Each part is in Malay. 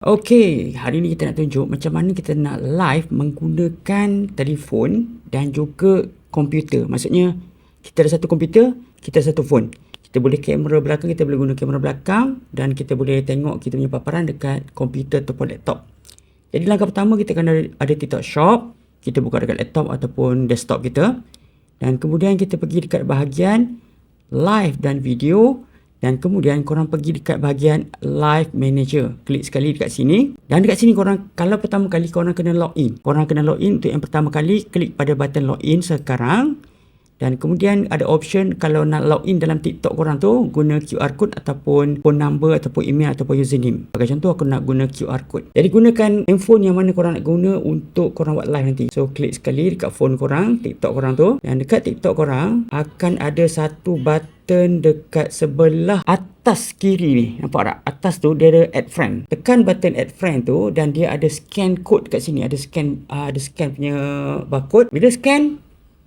Okey, hari ni kita nak tunjuk macam mana kita nak live menggunakan telefon dan juga komputer. Maksudnya, kita ada satu komputer, kita ada satu phone. Kita boleh kamera belakang, kita boleh guna kamera belakang dan kita boleh tengok kita punya paparan dekat komputer ataupun laptop. Jadi langkah pertama kita akan ada TikTok Shop. Kita buka dekat laptop ataupun desktop kita. Dan kemudian kita pergi dekat bahagian live dan video. Dan kemudian korang pergi dekat bahagian Live Manager. Klik sekali dekat sini. Dan dekat sini korang, kalau pertama kali korang kena login. Korang kena login untuk yang pertama kali, klik pada button login sekarang. Dan kemudian ada option kalau nak login dalam TikTok korang tu, guna QR code ataupun phone number ataupun email ataupun username. Bagi contoh aku nak guna QR code. Jadi gunakan handphone yang mana korang nak guna untuk korang buat live nanti. So klik sekali dekat phone korang, TikTok korang tu. Dan dekat TikTok korang akan ada satu button dekat sebelah atas kiri ni. Nampak tak? Atas tu dia ada add friend. Tekan button add friend tu dan dia ada scan code kat sini. Ada scan punya barcode. Bila scan,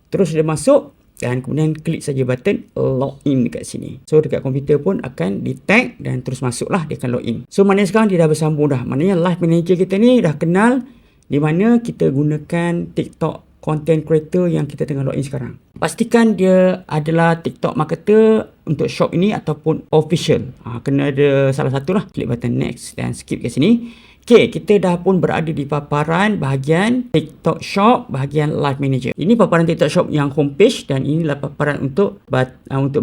terus dia masuk. Dan kemudian klik saja button login dekat sini. So dekat komputer pun akan detect dan terus masuklah, dia akan login. So maknanya sekarang dia dah bersambung dah. Maknanya live manager kita ni dah kenal di mana kita gunakan TikTok content creator yang kita tengah login sekarang. Pastikan dia adalah TikTok marketer untuk shop ini ataupun official. Kena ada salah satu lah. Klik button next dan skip kat sini. Okay, kita dah pun berada di paparan bahagian TikTok Shop, bahagian Live Manager. Ini paparan TikTok Shop yang homepage dan inilah paparan untuk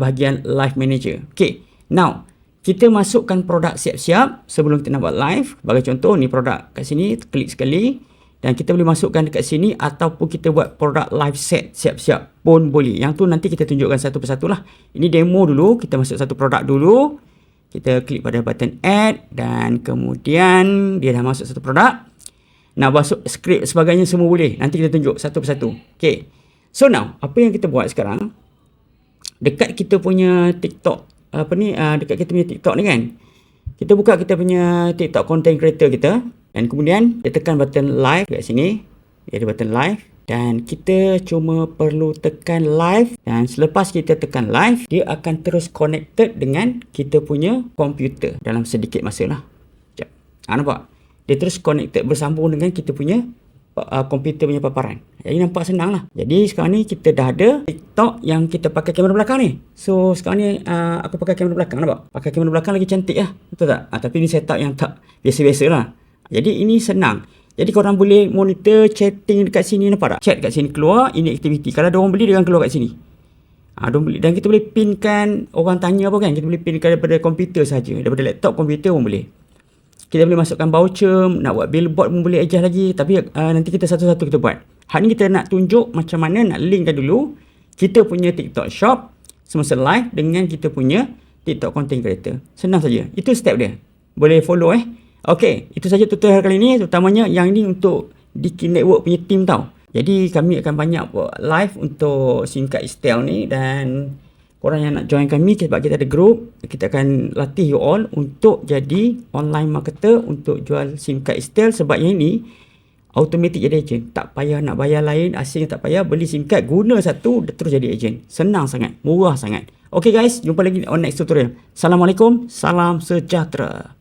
bahagian Live Manager. Okay, now kita masukkan produk siap-siap sebelum kita nak buat live. Bagi contoh, ni produk kat sini, klik sekali. Dan kita boleh masukkan dekat sini ataupun kita buat produk live set siap-siap pun boleh. Yang tu nanti kita tunjukkan satu persatu lah. Ini demo dulu, kita masuk satu produk dulu. Kita klik pada button add dan kemudian dia dah masuk satu produk. Nak masuk skrip sebagainya semua boleh. Nanti kita tunjuk satu persatu. Okay. So now, apa yang kita buat sekarang, dekat kita punya TikTok, dekat kita punya TikTok ni kan, kita buka kita punya TikTok content creator kita dan kemudian kita tekan button live kat sini. Dia ada button live. Dan kita cuma perlu tekan live. Dan selepas kita tekan live, dia akan terus connected dengan kita punya komputer dalam sedikit masa lah. Sekejap. Nampak? Dia terus connected bersambung dengan kita punya komputer punya paparan. Jadi nampak senang lah. Jadi sekarang ni kita dah ada TikTok yang kita pakai kamera belakang ni. So sekarang ni aku pakai kamera belakang, nampak? Pakai kamera belakang lagi cantik lah. Betul tak? Tapi ni setup yang tak biasa-biasa lah. Jadi ini senang. Jadi korang boleh monitor chatting dekat sini, nampak tak? Chat kat sini keluar, ini aktiviti. Kalau ada orang beli, dia akan keluar kat sini. Dan kita boleh pinkan orang tanya apa kan. Kita boleh pinkan daripada komputer saja. Daripada laptop, komputer pun boleh. Kita boleh masukkan voucher, nak buat billboard pun boleh adjust lagi. Tapi nanti kita satu-satu kita buat. Hari ni kita nak tunjuk macam mana nak linkkan dulu kita punya TikTok Shop semasa live dengan kita punya TikTok Content Creator. Senang saja. Itu step dia. Boleh follow Okey, itu saja tutorial kali ni. Terutamanya yang ni untuk Diki Network punya team tau. Jadi kami akan banyak buat live untuk SIM card Estel ni. Dan korang yang nak join kami, sebab kita ada group, kita akan latih you all untuk jadi online marketer untuk jual SIM card Estel. Sebab yang ni automatic jadi agent. Tak payah nak bayar lain, asing tak payah. Beli SIM card, guna satu, terus jadi agent. Senang sangat, murah sangat. Okey guys, jumpa lagi on next tutorial. Assalamualaikum, salam sejahtera.